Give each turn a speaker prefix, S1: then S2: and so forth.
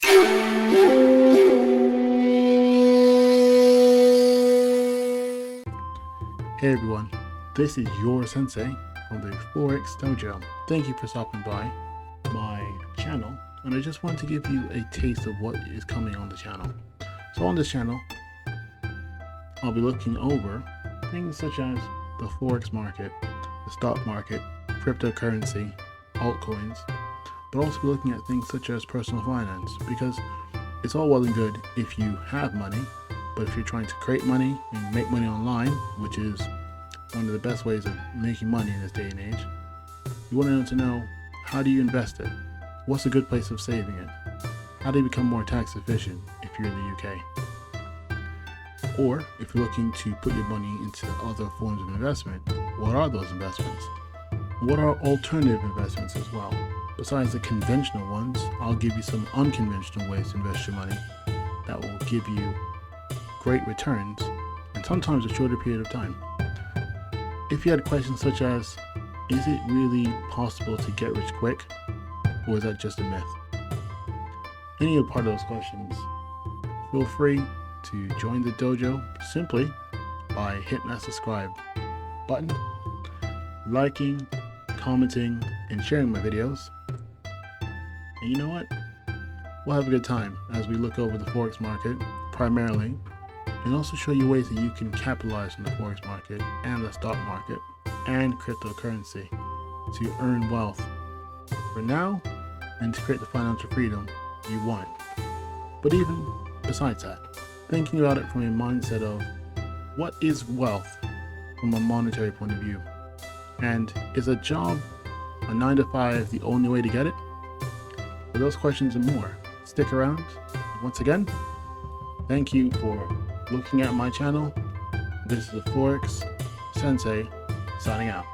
S1: Hey everyone, this is your sensei from the Forex Dojo. Thank you for stopping by my channel, and I just wanted to give you a taste of what is coming on the channel. So on this channel, I'll be looking over things such as the Forex market, the stock market, cryptocurrency, altcoins, but also be looking at things such as personal finance, because it's all well and good if you have money, but if you're trying to create money and make money online, which is one of the best ways of making money in this day and age, you want to know, how do you invest it? What's a good place of saving it? How do you become more tax efficient if you're in the UK? Or if you're looking to put your money into other forms of investment, what are those investments? What are alternative investments as well? Besides the conventional ones, I'll give you some unconventional ways to invest your money that will give you great returns and sometimes a shorter period of time. If you had questions such as, is it really possible to get rich quick, or is that just a myth? Any part of those questions, feel free to join the dojo simply by hitting that subscribe button, liking, commenting, and sharing my videos. And you know what? We'll have a good time as we look over the Forex market primarily, and also show you ways that you can capitalize on the Forex market and the stock market and cryptocurrency to earn wealth for now and to create the financial freedom you want. But even besides that, thinking about it from a mindset of what is wealth from a monetary point of view, and is a job, a 9-to-5, the only way to get it? For those questions and more, stick around. Once again, thank you for looking at my channel. This is the Forex Sensei signing out.